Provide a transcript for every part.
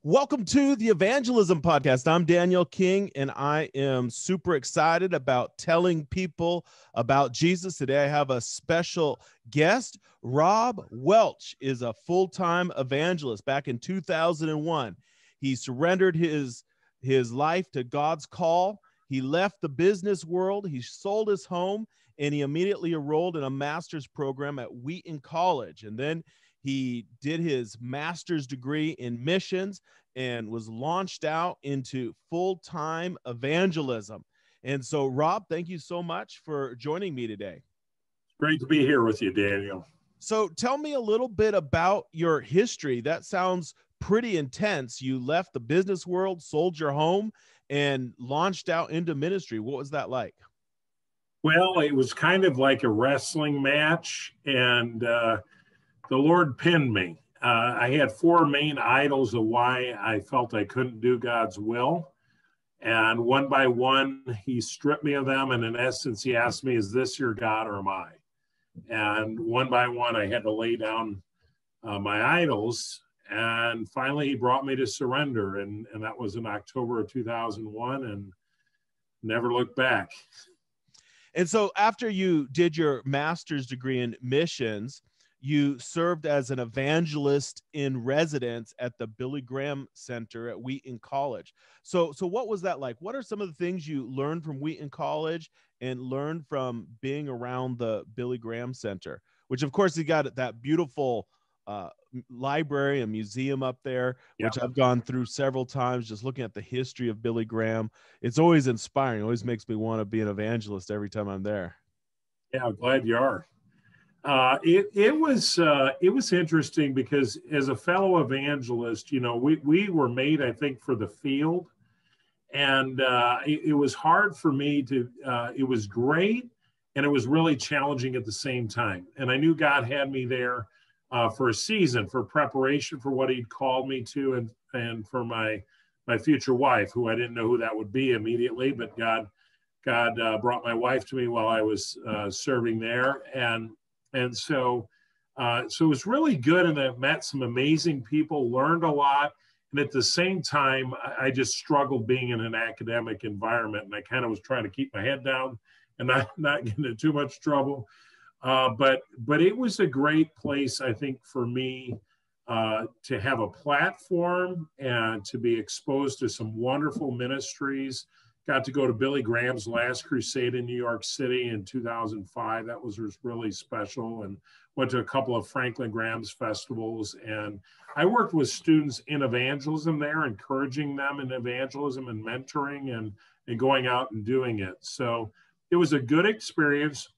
Welcome to the Evangelism Podcast. I'm Daniel King, and I am super excited about telling people about Jesus. Today, I have a special guest. Rob Welch is a full-time evangelist. Back in 2001, he surrendered his life to God's call. He left the business world. He sold his home, and he immediately enrolled in a master's program at Wheaton College. And then he did his master's degree in missions and was launched out into full-time evangelism. And so, Rob, thank you so much for joining me today. Great to be here with you, Daniel. So tell me a little bit about your history. That sounds pretty intense. You left the business world, sold your home, and launched out into ministry. What was that like? Well, it was kind of like a wrestling match, and the Lord pinned me. I had four main idols of why I felt I couldn't do God's will. And one by one, he stripped me of them. And in essence, he asked me, is this your God or am I? And one by one, I had to lay down my idols. And finally, he brought me to surrender. And that was in October of 2001, and never looked back. And so after you did your master's degree in missions, you served as an evangelist in residence at the Billy Graham Center at Wheaton College. So what was that like? What are some of the things you learned from Wheaton College and learned from being around the Billy Graham Center, which of course you got that beautiful library and museum up there, which I've gone through several times, just looking at the history of Billy Graham. It's always inspiring. It always makes me want to be an evangelist every time I'm there. Yeah, I'm glad you are. It was interesting because as a fellow evangelist, you know, we were made, I think, for the field, and it was hard for me to. It was great, and it was really challenging at the same time. And I knew God had me there for a season, for preparation for what He'd called me to, and for my future wife, who I didn't know who that would be immediately, but God brought my wife to me while I was serving there, and so it was really good, and I met some amazing people, learned a lot, and at the same time, I just struggled being in an academic environment, and I kind of was trying to keep my head down and not get into too much trouble. But it was a great place, I think, for me to have a platform and to be exposed to some wonderful ministries. Got to go to Billy Graham's last crusade in New York City in 2005. That was really special, and went to a couple of Franklin Graham's festivals. And I worked with students in evangelism there, encouraging them in evangelism and mentoring and going out and doing it. So it was a good experience.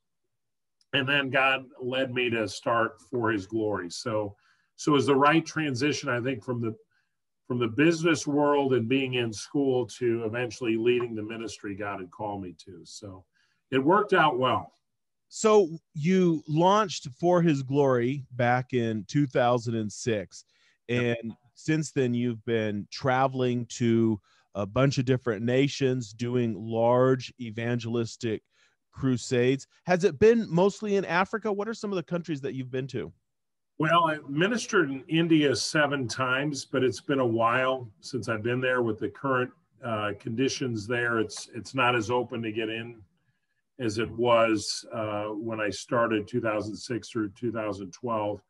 And then God led me to start For His Glory. So it was the right transition, I think, from the business world and being in school to eventually leading the ministry God had called me to. So it worked out well. So you launched For His Glory back in 2006. And since then, you've been traveling to a bunch of different nations, doing large evangelistic crusades. Has it been mostly in Africa? What are some of the countries that you've been to? Well, I ministered in India 7 times, but it's been a while since I've been there. With the current conditions there, it's not as open to get in as it was when I started 2006 through 2012.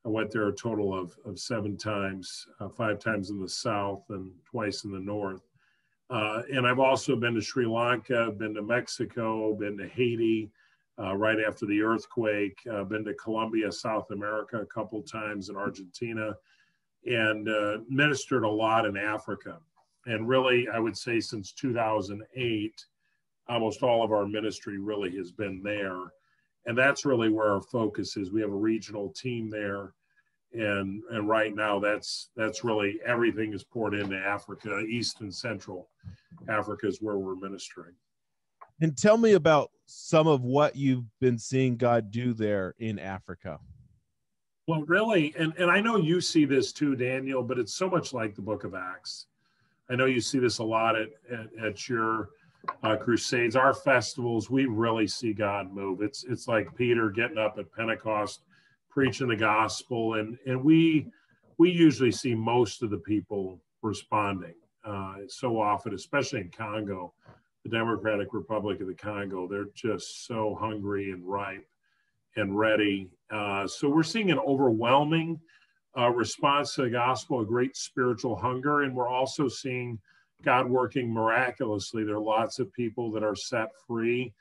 I went there a total of 7 times, 5 times in the south and twice in the north. And I've also been to Sri Lanka, been to Mexico, been to Haiti, right after the earthquake, been to Colombia, South America a couple times, in Argentina, and ministered a lot in Africa. And really, I would say since 2008, almost all of our ministry really has been there. And that's really where our focus is. We have a regional team there. And right now, that's really everything is poured into Africa. East and Central Africa is where we're ministering. And tell me about some of what you've been seeing God do there in Africa. Well, really, and I know you see this too, Daniel, but it's so much like the book of Acts. I know you see this a lot at your crusades, our festivals. We really see God move. It's like Peter getting up at Pentecost, preaching the gospel, and we usually see most of the people responding. So often, especially in Congo, the Democratic Republic of the Congo, they're just so hungry and ripe and ready. So we're seeing an overwhelming response to the gospel, a great spiritual hunger, and we're also seeing God working miraculously. There are lots of people that are set free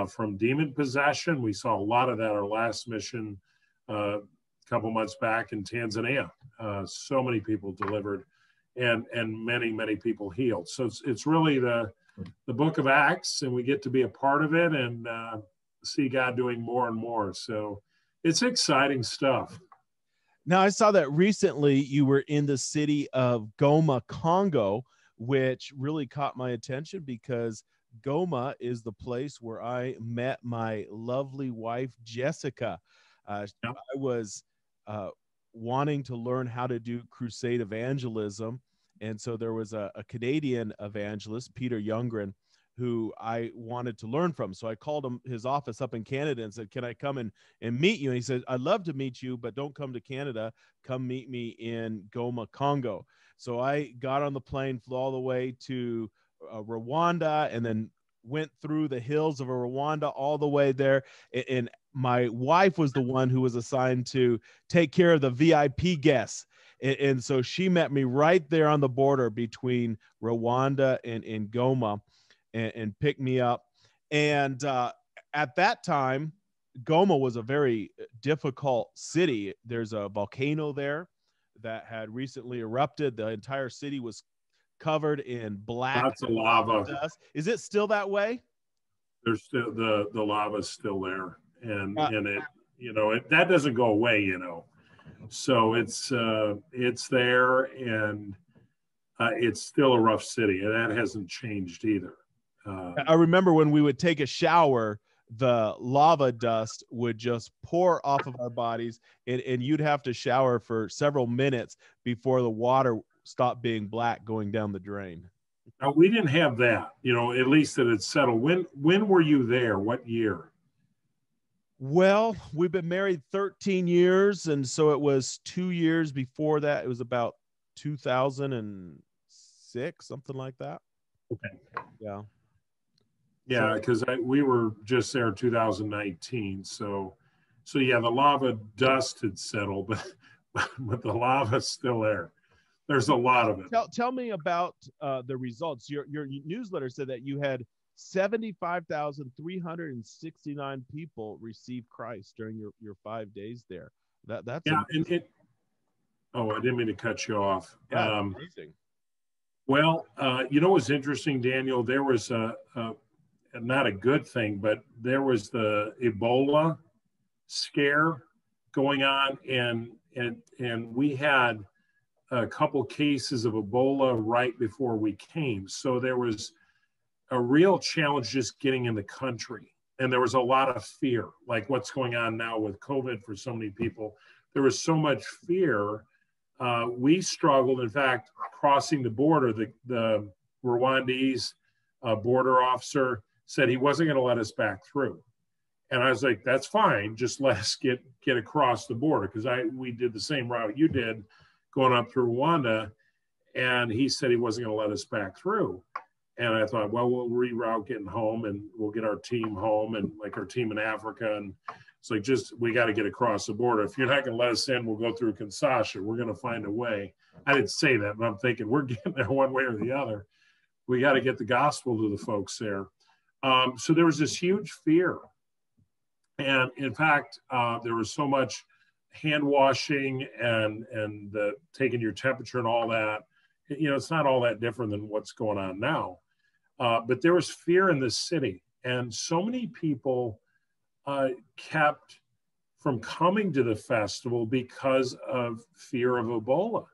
from demon possession. We saw a lot of that our last mission a couple months back in Tanzania. So many people delivered and many people healed. So it's really the book of Acts, and we get to be a part of it and see God doing more and more. So it's exciting stuff. Now, I saw that recently you were in the city of Goma, Congo, which really caught my attention because Goma is the place where I met my lovely wife, Jessica. I was wanting to learn how to do Crusade evangelism. And so there was a Canadian evangelist, Peter Youngren, who I wanted to learn from. So I called his office up in Canada and said, can I come and meet you? And he said, I'd love to meet you, but don't come to Canada. Come meet me in Goma, Congo. So I got on the plane, flew all the way to Rwanda, and then went through the hills of Rwanda all the way there. And my wife was the one who was assigned to take care of the VIP guests. And so she met me right there on the border between Rwanda and Goma and picked me up. And at that time, Goma was a very difficult city. There's a volcano there that had recently erupted. The entire city was covered in black lots of lava dust. Is it still that way? There's still the lava's still there, and it, that doesn't go away, so it's there, and it's still a rough city, and that hasn't changed either. I remember when we would take a shower, the lava dust would just pour off of our bodies, and you'd have to shower for several minutes before the water stopped being black going down the drain. Now, we didn't have that, at least that it's settled. When were you there? What year? Well, we've been married 13 years, and so it was 2 years before that. It was about 2006, something like that. Okay. Yeah. Yeah, because we were just there in 2019. So yeah, the lava dust had settled, but the lava's still there. There's a lot of it. Tell me about the results. Your newsletter said that you had 75,369 people receive Christ during your 5 days there. That's amazing. I didn't mean to cut you off. Yeah, amazing. Well, what's interesting, Daniel? There was not a good thing, but there was the Ebola scare going on, and we had a couple cases of Ebola right before we came. So there was a real challenge just getting in the country. And there was a lot of fear, like what's going on now with COVID for so many people. There was so much fear. We struggled, in fact, crossing the border. The Rwandese border officer said he wasn't going to let us back through. And I was like, that's fine. Just let us get across the border. Because we did the same route you did going up through Rwanda. And he said he wasn't going to let us back through. And I thought, well, we'll reroute getting home, and we'll get our team home, and like our team in Africa. And it's like, we got to get across the border. If you're not going to let us in, we'll go through Kinshasa. We're going to find a way. I didn't say that, but I'm thinking we're getting there one way or the other. We got to get the gospel to the folks there. So there was this huge fear. And in fact, there was so much hand washing and the taking your temperature and all that. It's not all that different than what's going on now. But there was fear in this city. And so many people kept from coming to the festival because of fear of Ebola.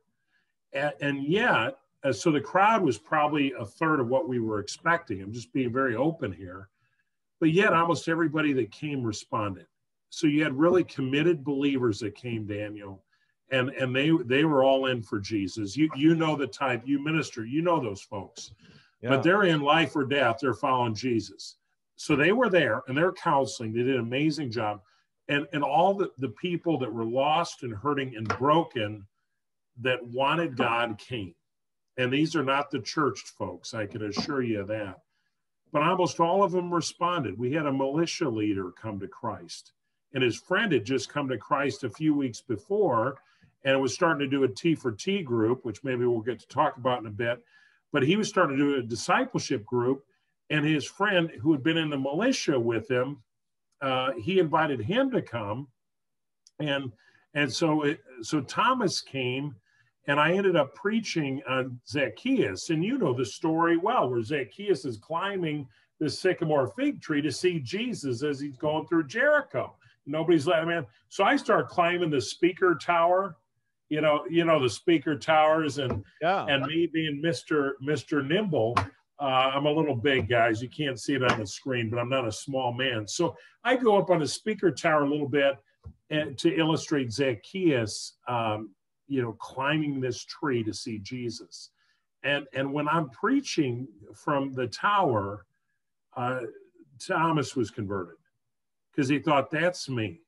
And yet, so the crowd was probably a third of what we were expecting. I'm just being very open here. But yet almost everybody that came responded. So you had really committed believers that came, Daniel, and they were all in for Jesus. You know the type, you minister, those folks. Yeah. But they're in life or death, they're following Jesus. So they were there, and they're counseling. They did an amazing job. And all the people that were lost and hurting and broken that wanted God came. And these are not the churched folks, I can assure you of that. But almost all of them responded. We had a militia leader come to Christ, and his friend had just come to Christ a few weeks before, and was starting to do a T for T group, which maybe we'll get to talk about in a bit. But he was starting to do a discipleship group, and his friend who had been in the militia with him, he invited him to come. And so Thomas came, and I ended up preaching on Zacchaeus. And you know the story well, where Zacchaeus is climbing the sycamore fig tree to see Jesus as he's going through Jericho. Nobody's letting him in. So I start climbing the speaker tower, you know the speaker towers, and me being Mr. Nimble. I'm a little big, guys. You can't see it on the screen, but I'm not a small man. So I go up on the speaker tower a little bit and to illustrate Zacchaeus, climbing this tree to see Jesus. And when I'm preaching from the tower, Thomas was converted because he thought, that's me.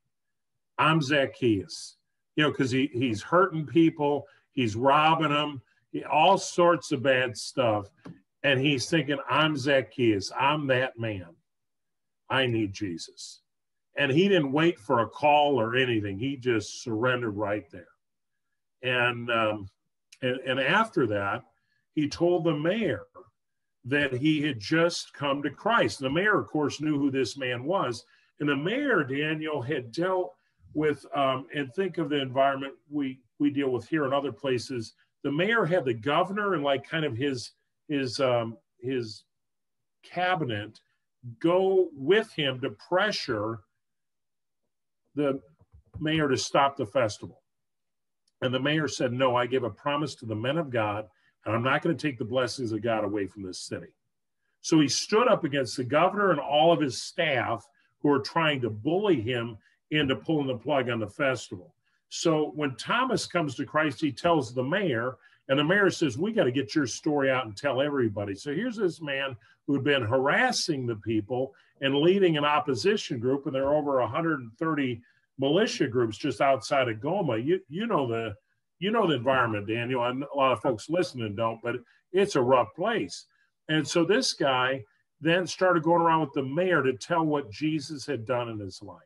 I'm Zacchaeus, because he's hurting people. He's robbing them, all sorts of bad stuff. And he's thinking, I'm Zacchaeus. I'm that man. I need Jesus. And he didn't wait for a call or anything. He just surrendered right there. And after that, he told the mayor that he had just come to Christ. The mayor, of course, knew who this man was. And the mayor, Daniel, had dealt with, and think of the environment we deal with here and other places. The mayor had the governor and like kind of his cabinet go with him to pressure the mayor to stop the festival. And the mayor said, no, I give a promise to the men of God, and I'm not going to take the blessings of God away from this city. So he stood up against the governor and all of his staff who were trying to bully him into pulling the plug on the festival. So when Thomas comes to Christ, he tells the mayor, and the mayor says, we got to get your story out and tell everybody. So here's this man who had been harassing the people and leading an opposition group, and there are over 130 militia groups just outside of Goma. You know the environment, Daniel. And a lot of folks listening don't, but it's a rough place. And so this guy then started going around with the mayor to tell what Jesus had done in his life.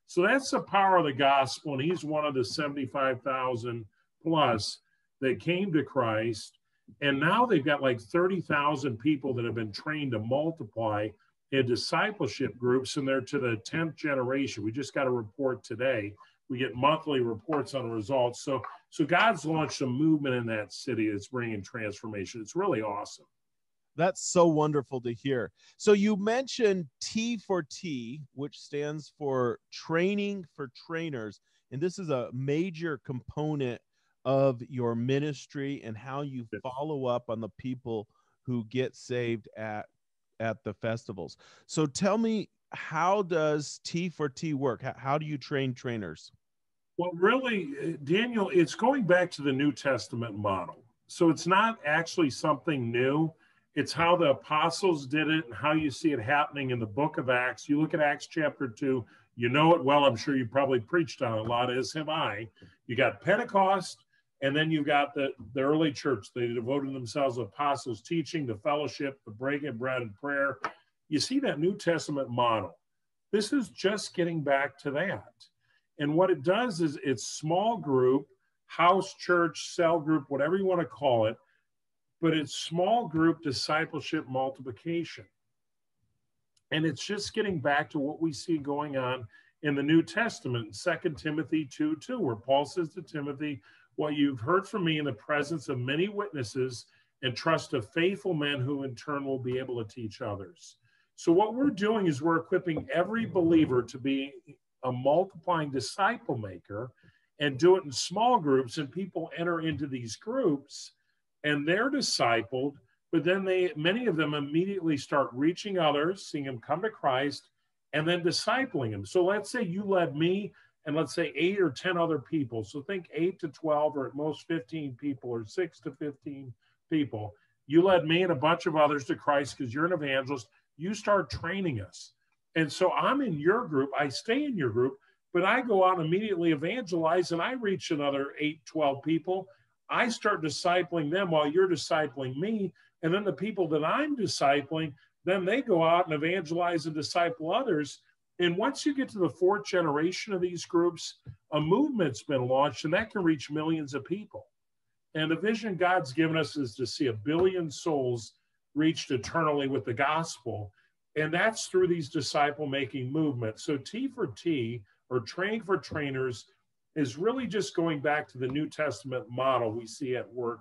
So that's the power of the gospel, and he's one of the 75,000 plus that came to Christ. And now they've got like 30,000 people that have been trained to multiply in discipleship groups, and they're to the 10th generation. We just got a report today. We get monthly reports on the results. So God's launched a movement in that city that's bringing transformation. It's really awesome. That's so wonderful to hear. So you mentioned T for T, which stands for training for trainers. And this is a major component of your ministry and how you follow up on the people who get saved at the festivals. So tell me, how does T for T work? How do you train trainers? Well, really, Daniel, it's going back to the New Testament model. So it's not actually something new. It's how the apostles did it and how you see it happening in the book of Acts. You look at Acts chapter 2, you know it well. I'm sure you probably preached on it a lot, as have I. You got Pentecost, and then you've got the early church. They devoted themselves to apostles' teaching, the fellowship, the breaking of bread and prayer. You see that New Testament model. This is just getting back to that. And what it does is it's small group, house church, cell group, whatever you want to call it, but it's small group discipleship multiplication. And it's just getting back to what we see going on in the New Testament, 2 Timothy 2:2, where Paul says to Timothy, what you've heard from me in the presence of many witnesses, and trust of faithful men who in turn will be able to teach others. So what we're doing is we're equipping every believer to be a multiplying disciple maker and do it in small groups, and people enter into these groups and they're discipled, but then many of them immediately start reaching others, seeing them come to Christ, and then discipling them. So let's say you led me and let's say 8 or 10 other people. So think 8 to 12 or at most 15 people or 6 to 15 people. You led me and a bunch of others to Christ because you're an evangelist. You start training us. And so I'm in your group. I stay in your group, but I go out and immediately evangelize and I reach another 8, 12 people. I start discipling them while you're discipling me. And then the people that I'm discipling, then they go out and evangelize and disciple others. And once you get to the fourth generation of these groups, a movement's been launched, and that can reach millions of people. And the vision God's given us is to see 1 billion souls reached eternally with the gospel. And that's through these disciple-making movements. So T for T, or training for trainers, is really just going back to the New Testament model we see at work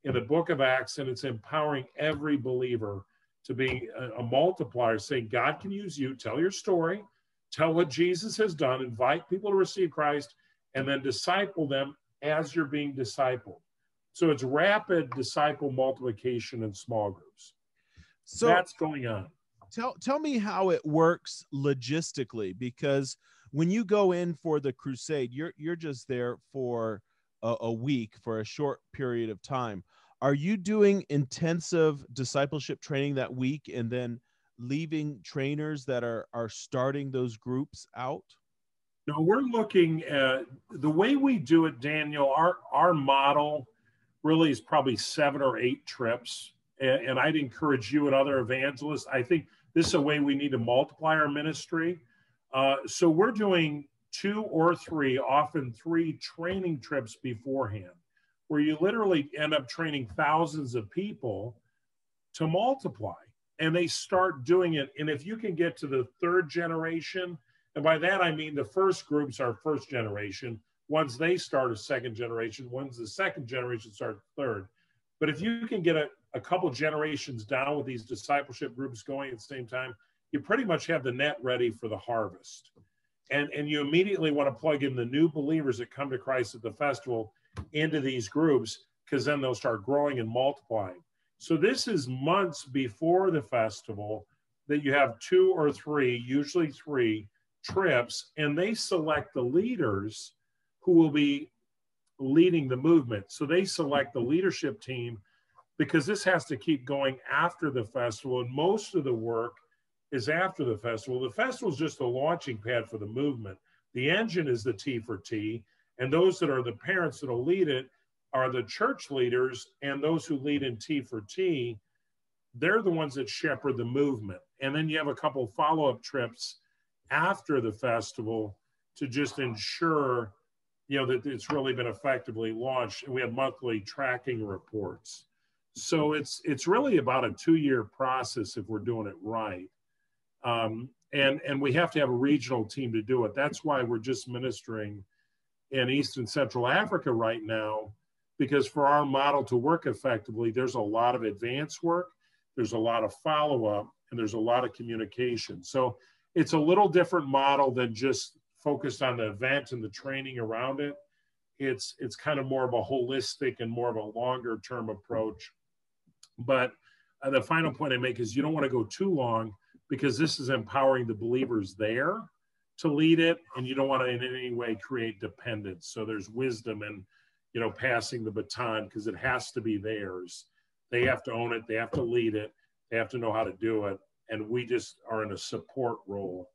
in the book of Acts, and it's empowering every believer to be a multiplier, saying God can use you, tell your story, tell what Jesus has done, invite people to receive Christ, and then disciple them as you're being discipled. So it's rapid disciple multiplication in small groups. So that's going on. Tell me how it works logistically, because when you go in for the crusade, you're just there for a week, for a short period of time. Are you doing intensive discipleship training that week and then leaving trainers that are starting those groups out? No, we're looking at the way we do it, Daniel. Our model really is probably 7 or 8 trips. And I'd encourage you and other evangelists. I think this is a way we need to multiply our ministry. So we're doing 2 or 3, often 3 training trips beforehand, where you literally end up training thousands of people to multiply. And they start doing it. And if you can get to the 3rd generation, and by that I mean the first groups are 1st generation. Once they start a 2nd generation, once the 2nd generation starts 3rd. But if you can get a couple generations down with these discipleship groups going at the same time, you pretty much have the net ready for the harvest. And you immediately want to plug in the new believers that come to Christ at the festival into these groups, because then they'll start growing and multiplying. So this is months before the festival that you have 2 or 3, usually 3 trips, and they select the leaders who will be leading the movement. So they select the leadership team, because this has to keep going after the festival, and most of the work is after the festival. The festival is just a launching pad for the movement. The engine is the T for T, and those that are the parents that will lead it are the church leaders, and those who lead in T for T, they're the ones that shepherd the movement. And then you have a couple follow-up trips after the festival to just ensure, that it's really been effectively launched. And we have monthly tracking reports. So it's really about a 2-year process if we're doing it right. And we have to have a regional team to do it. That's why we're just ministering in East and Central Africa right now, because for our model to work effectively, there's a lot of advanced work, there's a lot of follow-up, and there's a lot of communication. So it's a little different model than just focused on the event and the training around it. It's kind of more of a holistic and more of a longer term approach. But the final point I make is you don't want to go too long, because this is empowering the believers there to lead it, and you don't want to in any way create dependence. So there's wisdom in, passing the baton, because it has to be theirs. They have to own it. They have to lead it. They have to know how to do it. And we just are in a support role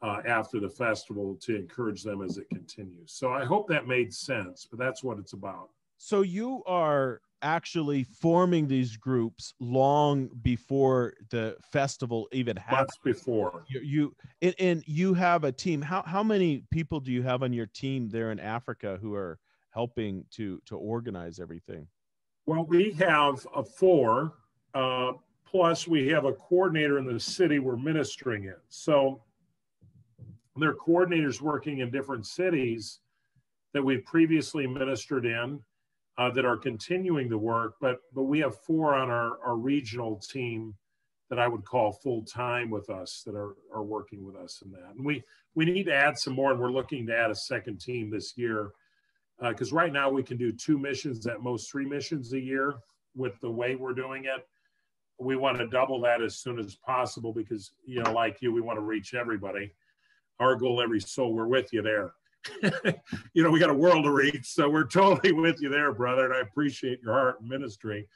after the festival to encourage them as it continues. So I hope that made sense, but that's what it's about. So you are actually forming these groups long before the festival even happens. Months before. And you have a team. How many people do you have on your team there in Africa who are helping to organize everything? Well, we have 4, plus we have a coordinator in the city we're ministering in. So there are coordinators working in different cities that we've previously ministered in that are continuing the work, but we have 4 on our regional team that I would call full-time with us that are working with us in that. And we need to add some more, and we're looking to add a 2nd team this year, because right now we can do 2 missions, at most 3 missions a year with the way we're doing it. We want to double that as soon as possible, because, like you, we want to reach everybody. Our goal, every soul, we're with you there. We got a world to reach, so we're totally with you there, brother. And I appreciate your heart and ministry.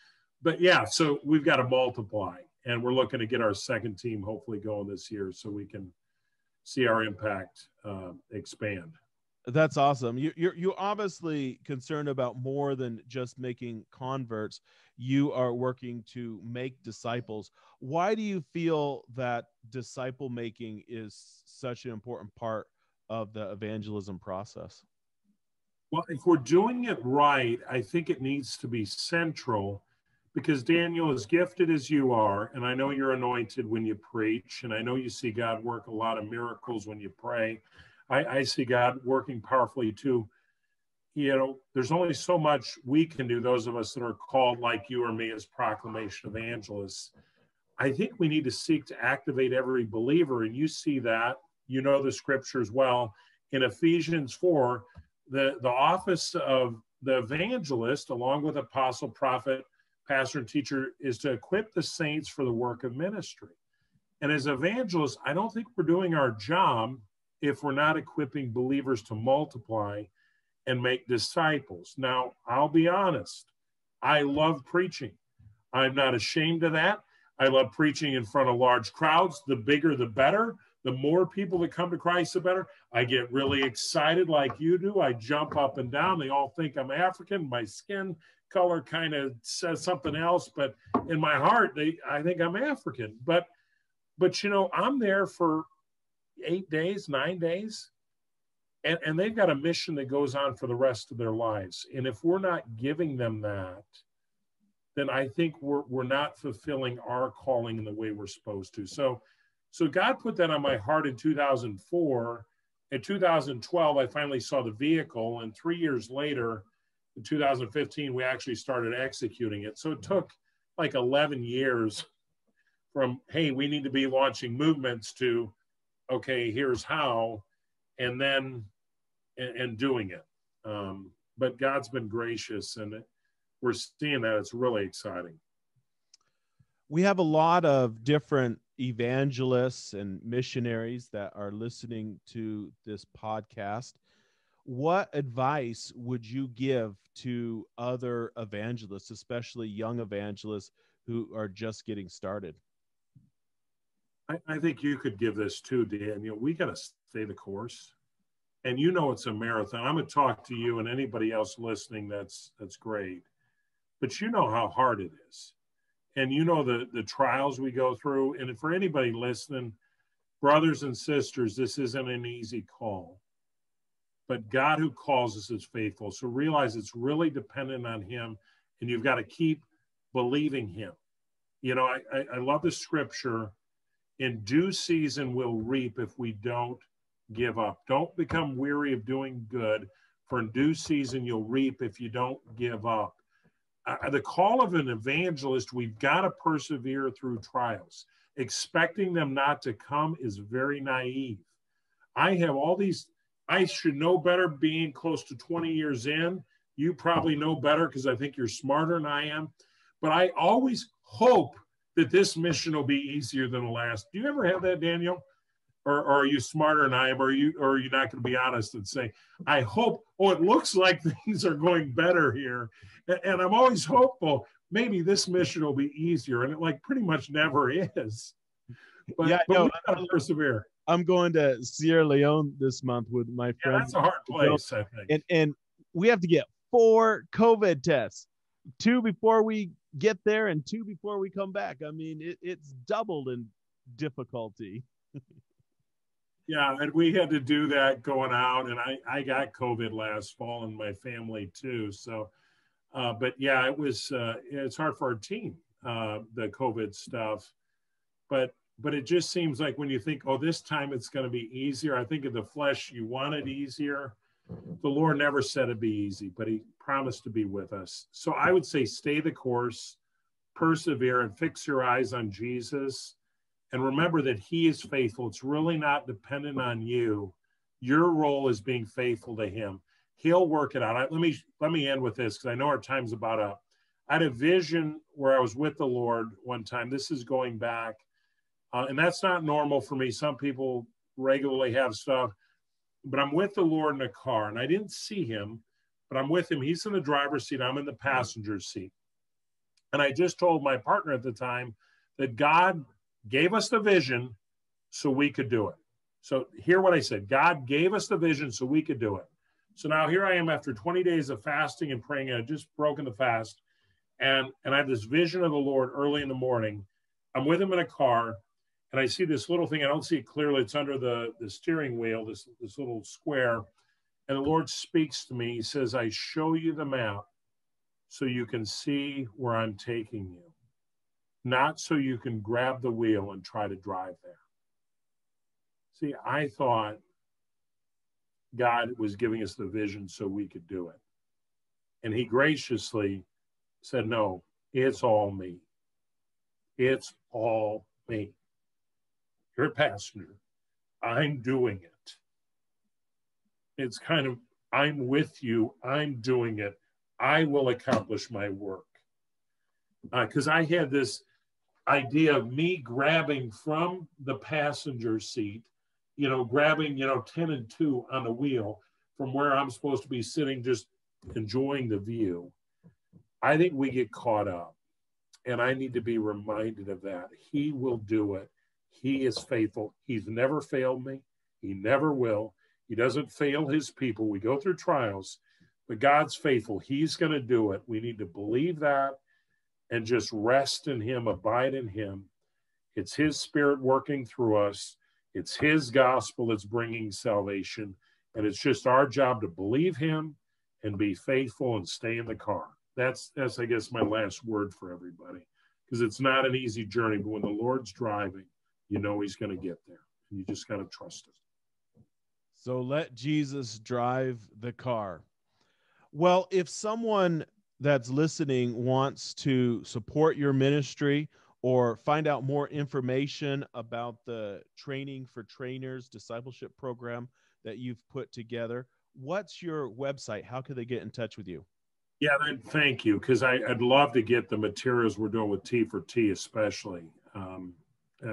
But yeah, so we've got to multiply, and we're looking to get our 2nd team hopefully going this year so we can see our impact expand. That's awesome. You're obviously concerned about more than just making converts. You are working to make disciples. Why do you feel that disciple making is such an important part of the evangelism process? Well, if we're doing it right, I think it needs to be central because Daniel, as gifted as you are, and I know you're anointed when you preach, and I know you see God work a lot of miracles when you pray. I see God working powerfully too. You know, there's only so much we can do, those of us that are called like you or me as proclamation evangelists. I think we need to seek to activate every believer, and you see that, you know the scriptures well. In Ephesians 4, the office of the evangelist, along with apostle, prophet, pastor, and teacher, is to equip the saints for the work of ministry. And as evangelists, I don't think we're doing our job if we're not equipping believers to multiply and make disciples. Now, I'll be honest, I love preaching. I'm not ashamed of that. I love preaching in front of large crowds. The bigger, the better. The more people that come to Christ, the better. I get really excited like you do. I jump up and down. They all think I'm African. My skin color kind of says something else, but in my heart, I think I'm African. But you know, I'm there for 8 days, 9 days, and they've got a mission that goes on for the rest of their lives. And if we're not giving them that, then I think we're not fulfilling our calling in the way we're supposed to. So God put that on my heart in 2004. In 2012, I finally saw the vehicle, and 3 years later, in 2015, we actually started executing it. So it took like 11 years from, hey, we need to be launching movements to, okay, here's how, and then and doing it. But God's been gracious, and we're seeing that. It's really exciting. We have a lot of different evangelists and missionaries that are listening to this podcast. What advice would you give to other evangelists, especially young evangelists who are just getting started? I think you could give this too, Daniel. We got to stay the course. And you know it's a marathon. I'm going to talk to you and anybody else listening. That's great. But you know how hard it is. And you know the trials we go through. And for anybody listening, brothers and sisters, this isn't an easy call. But God who calls us is faithful. So realize it's really dependent on him. And you've got to keep believing him. You know, I love the scripture. In due season, we'll reap if we don't give up. Don't become weary of doing good, for in due season, you'll reap if you don't give up. The call of an evangelist, we've got to persevere through trials. Expecting them not to come is very naive. I have all these, I should know better being close to 20 years in. You probably know better because I think you're smarter than I am. But I always hope that this mission will be easier than the last. Do you ever have that, Daniel? Or are you smarter than I am? Or are you not going to be honest and say, I hope, it looks like things are going better here. And I'm always hopeful, maybe this mission will be easier. And it like pretty much never is. But, yeah, but we got to persevere. I'm going to Sierra Leone this month with my friend. Yeah, that's a hard place, I think. And we have to get 4 COVID tests, 2 before we get there and 2 before we come back. I mean, it's doubled in difficulty. Yeah, and we had to do that going out, and I got COVID last fall and my family too. So, but yeah, it's hard for our team, the COVID stuff. But it just seems like when you think, this time it's going to be easier. I think in the flesh, you want it easier. The Lord never said it'd be easy, but he promised to be with us. So I would say stay the course, persevere, and fix your eyes on Jesus. And remember that he is faithful. It's really not dependent on you. Your role is being faithful to him. He'll work it out. Let me end with this because I know our time's about up. I had a vision where I was with the Lord one time. This is going back. And that's not normal for me. Some people regularly have stuff. But I'm with the Lord in a car, and I didn't see him, but I'm with him. He's in the driver's seat. I'm in the passenger seat. And I just told my partner at the time that God gave us the vision so we could do it. So hear what I said. God gave us the vision so we could do it. So now here I am after 20 days of fasting and praying, and I've just broken the fast. And I have this vision of the Lord early in the morning. I'm with him in a car, and I see this little thing. I don't see it clearly. It's under the steering wheel, this little square. And the Lord speaks to me. He says, I show you the map so you can see where I'm taking you, not so you can grab the wheel and try to drive there. See, I thought God was giving us the vision so we could do it. And he graciously said, no, it's all me. It's all me. You're a passenger. I'm doing it. It's kind of, I'm with you. I'm doing it. I will accomplish my work. Because I had this idea of me grabbing from the passenger seat, grabbing, 10 and 2 on the wheel from where I'm supposed to be sitting, just enjoying the view. I think we get caught up, and I need to be reminded of that. He will do it. He is faithful. He's never failed me. He never will. He doesn't fail his people. We go through trials, but God's faithful. He's going to do it. We need to believe that and just rest in him, abide in him. It's his spirit working through us. It's his gospel that's bringing salvation. And it's just our job to believe him and be faithful and stay in the car. That's I guess, my last word for everybody, because it's not an easy journey. But when the Lord's driving, he's going to get there. And you just got to trust him. So let Jesus drive the car. Well, if someone that's listening wants to support your ministry or find out more information about the Training for Trainers discipleship program that you've put together, what's your website? How can they get in touch with you? Yeah, thank you, because I'd love to get the materials we're doing with T4T especially.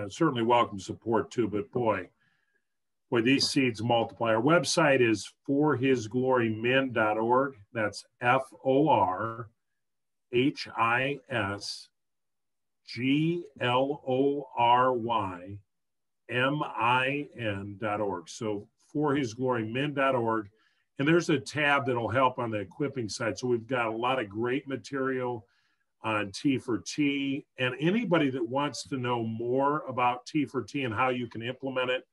Certainly welcome support too, but boy, these seeds multiply. Our website is forhisglorymin.org. That's FORHISGLORYMIN.org. So forhisglorymin.org. And there's a tab that'll help on the equipping side. So we've got a lot of great material on T4T. And anybody that wants to know more about T4T and how you can implement it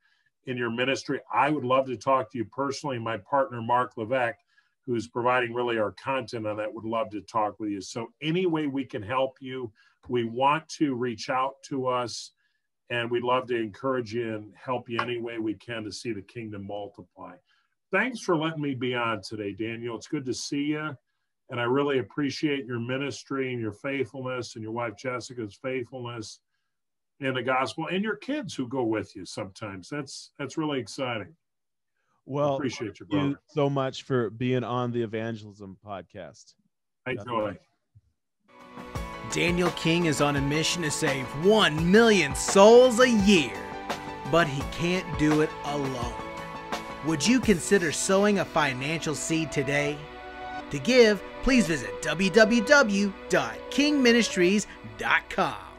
in your ministry, I would love to talk to you personally. My partner, Mark Levesque, who's providing really our content on that, would love to talk with you. So any way we can help you, we want to reach out to us, and we'd love to encourage you and help you any way we can to see the kingdom multiply. Thanks for letting me be on today, Daniel. It's good to see you, and I really appreciate your ministry and your faithfulness and your wife Jessica's faithfulness in the gospel, and your kids who go with you sometimes. That's really exciting. Well, appreciate you, brother. Thank you so much for being on the Evangelism Podcast. I enjoy. Daniel King is on a mission to save 1 million souls a year, but he can't do it alone. Would you consider sowing a financial seed today? To give, please visit www.kingministries.com.